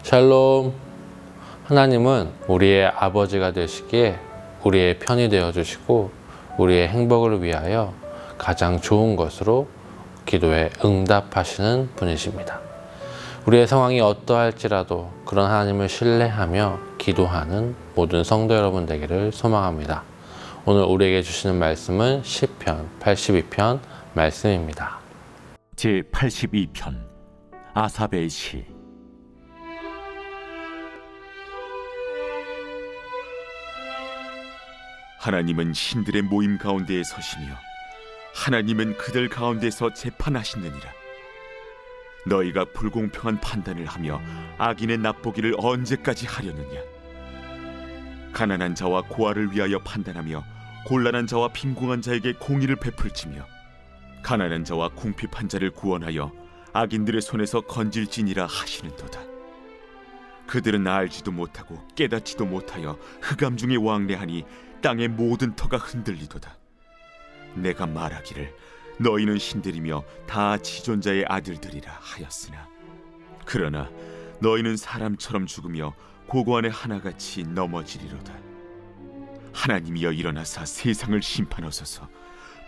샬롬. 하나님은 우리의 아버지가 되시기에 우리의 편이 되어 주시고 우리의 행복을 위하여 가장 좋은 것으로 기도에 응답하시는 분이십니다. 우리의 상황이 어떠할지라도 그런 하나님을 신뢰하며 기도하는 모든 성도 여러분 되기를 소망합니다. 오늘 우리에게 주시는 말씀은 시편 82편 말씀입니다. 제82편 아삽의 시. 하나님은 신들의 모임 가운데에 서시며 하나님은 그들 가운데서 재판하시느니라. 너희가 불공평한 판단을 하며 악인의 납보기를 언제까지 하려느냐. 가난한 자와 고아를 위하여 판단하며 곤란한 자와 빈궁한 자에게 공의를 베풀지며 가난한 자와 궁핍한 자를 구원하여 악인들의 손에서 건질지니라 하시는도다. 그들은 알지도 못하고 깨닫지도 못하여 흑암 중에 왕래하니 땅의 모든 터가 흔들리도다. 내가 말하기를 너희는 신들이며 다 지존자의 아들들이라 하였으나 그러나 너희는 사람처럼 죽으며 고고 안에 하나같이 넘어지리로다. 하나님이여 일어나사 세상을 심판하소서.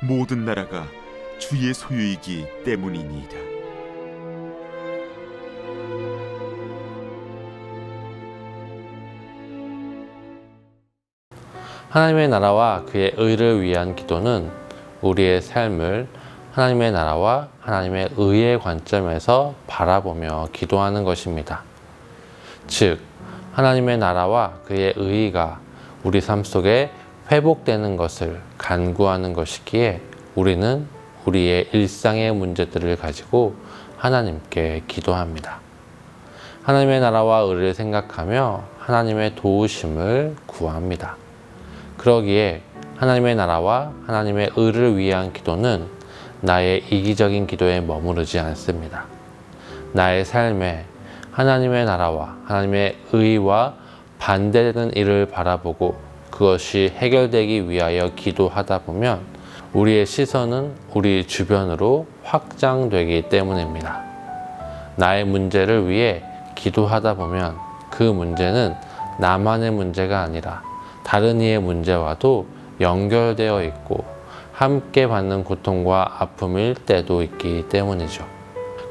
모든 나라가 주의 소유이기 때문이니이다. 하나님의 나라와 그의 의를 위한 기도는 우리의 삶을 하나님의 나라와 하나님의 의의 관점에서 바라보며 기도하는 것입니다. 즉, 하나님의 나라와 그의 의가 우리 삶 속에 회복되는 것을 간구하는 것이기에 우리는 우리의 일상의 문제들을 가지고 하나님께 기도합니다. 하나님의 나라와 의를 생각하며 하나님의 도우심을 구합니다. 그러기에 하나님의 나라와 하나님의 의를 위한 기도는 나의 이기적인 기도에 머무르지 않습니다. 나의 삶에 하나님의 나라와 하나님의 의와 반대되는 일을 바라보고 그것이 해결되기 위하여 기도하다 보면 우리의 시선은 우리 주변으로 확장되기 때문입니다. 나의 문제를 위해 기도하다 보면 그 문제는 나만의 문제가 아니라 다른 이의 문제와도 연결되어 있고 함께 받는 고통과 아픔일 때도 있기 때문이죠.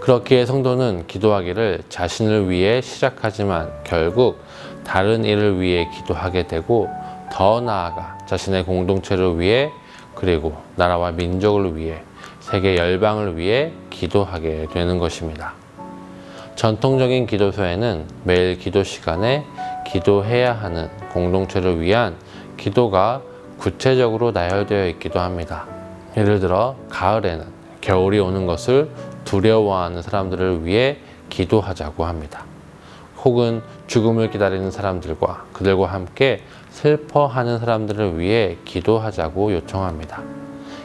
그렇기에 성도는 기도하기를 자신을 위해 시작하지만 결국 다른 이를 위해 기도하게 되고 더 나아가 자신의 공동체를 위해 그리고 나라와 민족을 위해 세계 열방을 위해 기도하게 되는 것입니다. 전통적인 기도서에는 매일 기도 시간에 기도해야 하는 공동체를 위한 기도가 구체적으로 나열되어 있기도 합니다. 예를 들어 가을에는 겨울이 오는 것을 두려워하는 사람들을 위해 기도하자고 합니다. 혹은 죽음을 기다리는 사람들과 그들과 함께 슬퍼하는 사람들을 위해 기도하자고 요청합니다.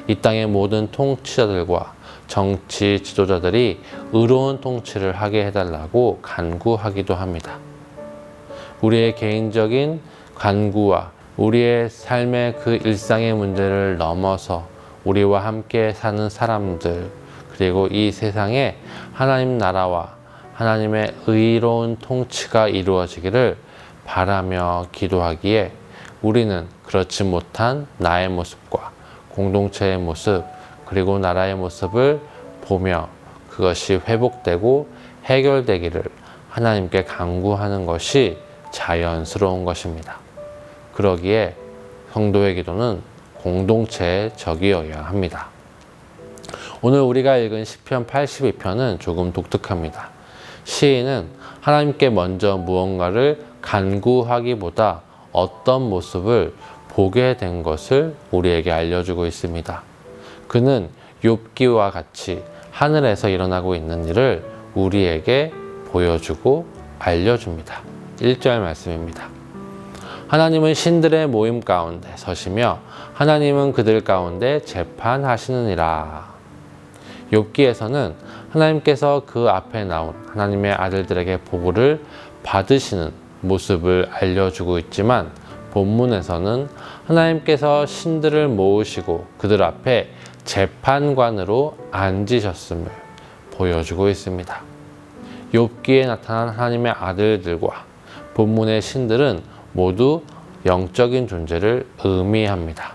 이 땅의 모든 통치자들과 정치 지도자들이 의로운 통치를 하게 해달라고 간구하기도 합니다. 우리의 개인적인 간구와 우리의 삶의 그 일상의 문제를 넘어서 우리와 함께 사는 사람들 그리고 이 세상에 하나님 나라와 하나님의 의로운 통치가 이루어지기를 바라며 기도하기에 우리는 그렇지 못한 나의 모습과 공동체의 모습 그리고 나라의 모습을 보며 그것이 회복되고 해결되기를 하나님께 간구하는 것이 자연스러운 것입니다. 그러기에 성도의 기도는 공동체의 적이어야 합니다. 오늘 우리가 읽은 시편 82편은 조금 독특합니다. 시인은 하나님께 먼저 무언가를 간구하기보다 어떤 모습을 보게 된 것을 우리에게 알려주고 있습니다. 그는 욥기와 같이 하늘에서 일어나고 있는 일을 우리에게 보여주고 알려줍니다. 1절 말씀입니다. 하나님은 신들의 모임 가운데 서시며 하나님은 그들 가운데 재판하시느니라. 욥기에서는 하나님께서 그 앞에 나온 하나님의 아들들에게 보고를 받으시는 모습을 알려주고 있지만 본문에서는 하나님께서 신들을 모으시고 그들 앞에 재판관으로 앉으셨음을 보여주고 있습니다. 욥기에 나타난 하나님의 아들들과 본문의 신들은 모두 영적인 존재를 의미합니다.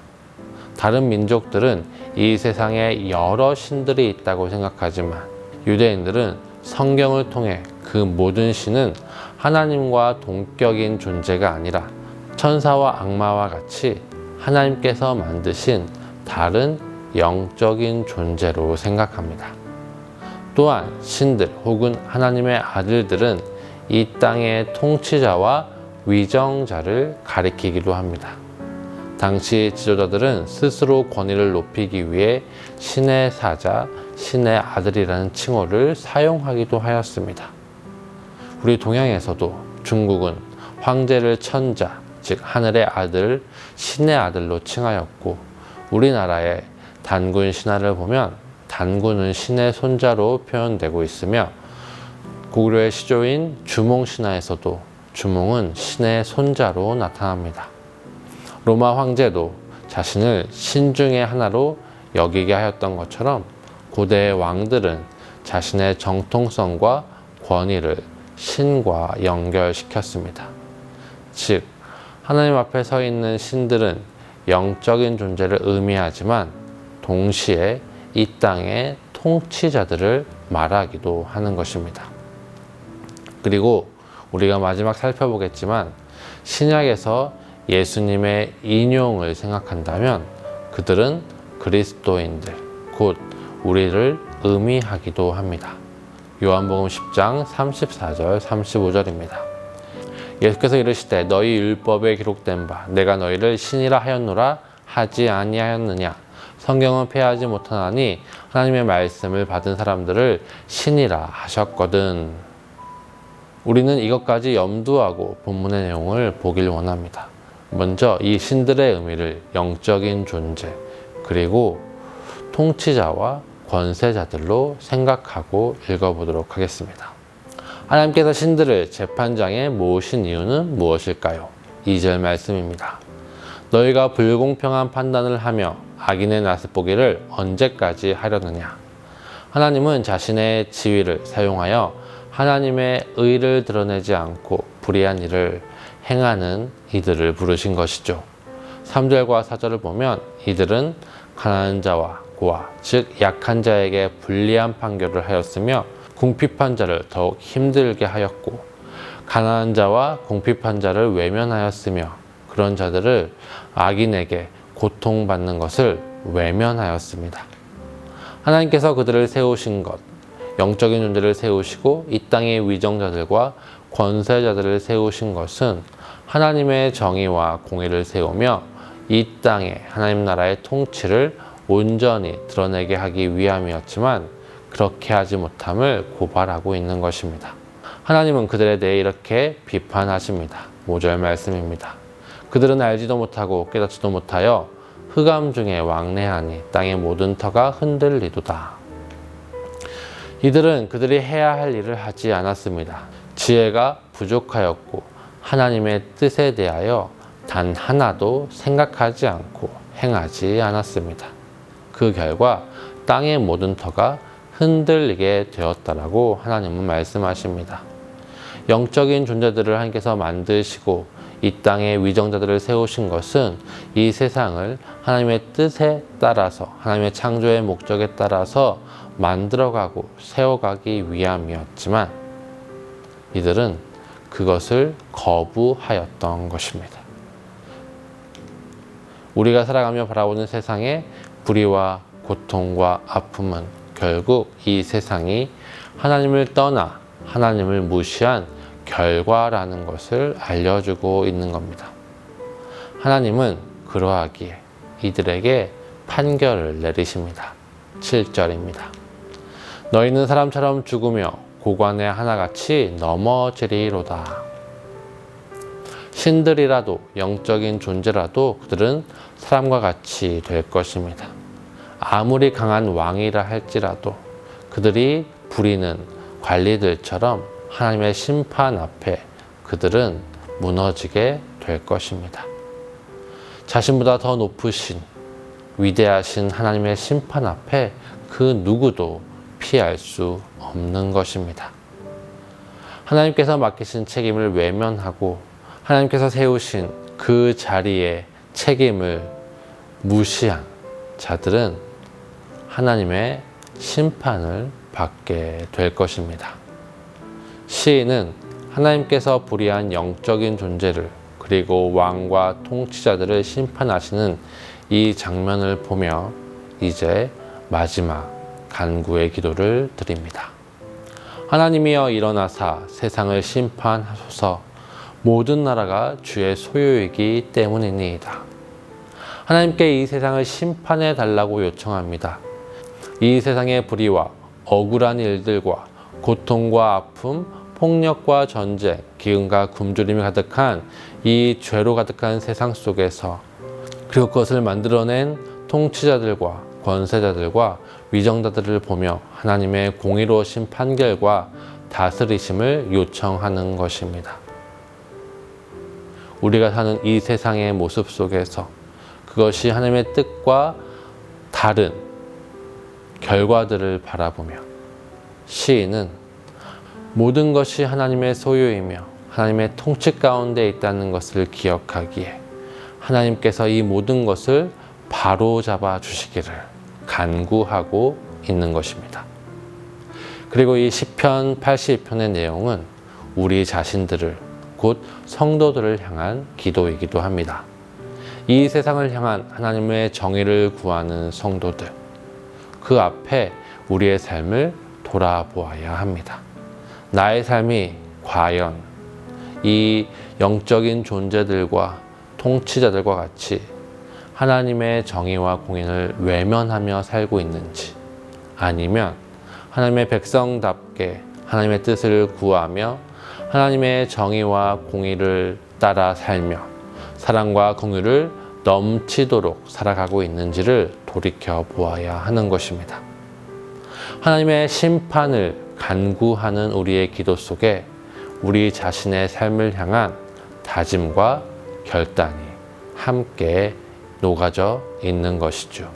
다른 민족들은 이 세상에 여러 신들이 있다고 생각하지만 유대인들은 성경을 통해 그 모든 신은 하나님과 동격인 존재가 아니라 천사와 악마와 같이 하나님께서 만드신 다른 영적인 존재로 생각합니다. 또한 신들 혹은 하나님의 아들들은 이 땅의 통치자와 위정자를 가리키기도 합니다. 당시 지도자들은 스스로 권위를 높이기 위해 신의 사자, 신의 아들이라는 칭호를 사용하기도 하였습니다. 우리 동양에서도 중국은 황제를 천자, 즉 하늘의 아들, 신의 아들로 칭하였고, 우리나라의 단군 신화를 보면 단군은 신의 손자로 표현되고 있으며, 고구려의 시조인 주몽 신화에서도 주몽은 신의 손자로 나타납니다. 로마 황제도 자신을 신 중의 하나로 여기게 하였던 것처럼 고대의 왕들은 자신의 정통성과 권위를 신과 연결시켰습니다. 즉, 하나님 앞에 서 있는 신들은 영적인 존재를 의미하지만 동시에 이 땅의 통치자들을 말하기도 하는 것입니다. 그리고 우리가 마지막 살펴보겠지만 신약에서 예수님의 인용을 생각한다면 그들은 그리스도인들, 곧 우리를 의미하기도 합니다. 요한복음 10장 34절 35절입니다. 예수께서 이르시되 너희 율법에 기록된 바 내가 너희를 신이라 하였노라 하지 아니하였느냐. 성경은 폐하지 못하나니 하나님의 말씀을 받은 사람들을 신이라 하셨거든. 우리는 이것까지 염두하고 본문의 내용을 보길 원합니다. 먼저 이 신들의 의미를 영적인 존재, 그리고 통치자와 권세자들로 생각하고 읽어보도록 하겠습니다. 하나님께서 신들을 재판장에 모으신 이유는 무엇일까요? 2절 말씀입니다. 너희가 불공평한 판단을 하며 악인의 낯을 보기를 언제까지 하려느냐. 하나님은 자신의 지위를 사용하여 하나님의 의를 드러내지 않고 불의한 일을 행하는 이들을 부르신 것이죠. 3절과 4절을 보면 이들은 가난한 자와 고아, 즉 약한 자에게 불리한 판결을 하였으며 궁핍한 자를 더욱 힘들게 하였고, 가난한 자와 궁핍한 자를 외면하였으며 그런 자들을 악인에게 고통받는 것을 외면하였습니다. 하나님께서 그들을 세우신 것, 영적인 존재를 세우시고 이 땅의 위정자들과 권세자들을 세우신 것은 하나님의 정의와 공의를 세우며 이 땅에 하나님 나라의 통치를 온전히 드러내게 하기 위함이었지만 그렇게 하지 못함을 고발하고 있는 것입니다. 하나님은 그들에 대해 이렇게 비판하십니다. 5절 말씀입니다. 그들은 알지도 못하고 깨닫지도 못하여 흑암 중에 왕래하니 땅의 모든 터가 흔들리도다. 이들은 그들이 해야 할 일을 하지 않았습니다. 지혜가 부족하였고 하나님의 뜻에 대하여 단 하나도 생각하지 않고 행하지 않았습니다. 그 결과 땅의 모든 터가 흔들리게 되었다라고 하나님은 말씀하십니다. 영적인 존재들을 하나님께서 만드시고 이 땅의 위정자들을 세우신 것은 이 세상을 하나님의 뜻에 따라서, 하나님의 창조의 목적에 따라서 만들어가고 세워가기 위함이었지만 이들은 그것을 거부하였던 것입니다. 우리가 살아가며 바라보는 세상의 불의와 고통과 아픔은 결국 이 세상이 하나님을 떠나 하나님을 무시한 결과라는 것을 알려주고 있는 겁니다. 하나님은 그러하기에 이들에게 판결을 내리십니다. 7절입니다. 너희는 사람처럼 죽으며 고관에 하나같이 넘어지리로다. 신들이라도 영적인 존재라도 그들은 사람과 같이 될 것입니다. 아무리 강한 왕이라 할지라도 그들이 부리는 관리들처럼 하나님의 심판 앞에 그들은 무너지게 될 것입니다. 자신보다 더 높으신 위대하신 하나님의 심판 앞에 그 누구도 피할 수 없는 것입니다. 하나님께서 맡기신 책임을 외면하고 하나님께서 세우신 그 자리에 책임을 무시한 자들은 하나님의 심판을 받게 될 것입니다. 시인은 하나님께서 불의한 영적인 존재를 그리고 왕과 통치자들을 심판하시는 이 장면을 보며 이제 마지막 간구의 기도를 드립니다. 하나님이여 일어나사 세상을 심판하소서. 모든 나라가 주의 소유이기 때문이니이다. 하나님께 이 세상을 심판해 달라고 요청합니다. 이 세상의 불의와 억울한 일들과 고통과 아픔, 폭력과 전쟁, 기근과 굶주림이 가득한 이 죄로 가득한 세상 속에서 그리고 그것을 만들어낸 통치자들과 권세자들과 위정자들을 보며 하나님의 공의로우신 판결과 다스리심을 요청하는 것입니다. 우리가 사는 이 세상의 모습 속에서 그것이 하나님의 뜻과 다른 결과들을 바라보며 시인은 모든 것이 하나님의 소유이며 하나님의 통치 가운데 있다는 것을 기억하기에 하나님께서 이 모든 것을 바로잡아 주시기를 간구하고 있는 것입니다. 그리고 이 시편 82편의 내용은 우리 자신들을 곧 성도들을 향한 기도이기도 합니다. 이 세상을 향한 하나님의 정의를 구하는 성도들, 그 앞에 우리의 삶을 돌아보아야 합니다. 나의 삶이 과연 이 영적인 존재들과 통치자들과 같이 하나님의 정의와 공의를 외면하며 살고 있는지, 아니면 하나님의 백성답게 하나님의 뜻을 구하며 하나님의 정의와 공의를 따라 살며 사랑과 긍휼을 넘치도록 살아가고 있는지를 돌이켜 보아야 하는 것입니다. 하나님의 심판을 간구하는 우리의 기도 속에 우리 자신의 삶을 향한 다짐과 결단이 함께 녹아져 있는 것이죠.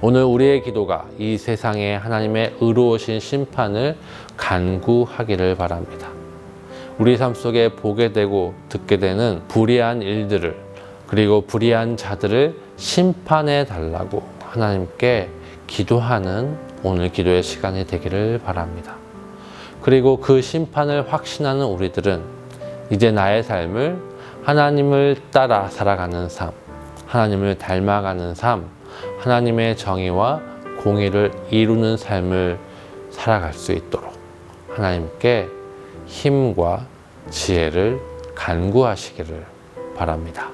오늘 우리의 기도가 이 세상에 하나님의 의로우신 심판을 간구하기를 바랍니다. 우리 삶 속에 보게 되고 듣게 되는 불의한 일들을 그리고 불의한 자들을 심판해 달라고 하나님께 기도하는 오늘 기도의 시간이 되기를 바랍니다. 그리고 그 심판을 확신하는 우리들은 이제 나의 삶을 하나님을 따라 살아가는 삶, 하나님을 닮아가는 삶, 하나님의 정의와 공의를 이루는 삶을 살아갈 수 있도록 하나님께 힘과 지혜를 간구하시기를 바랍니다.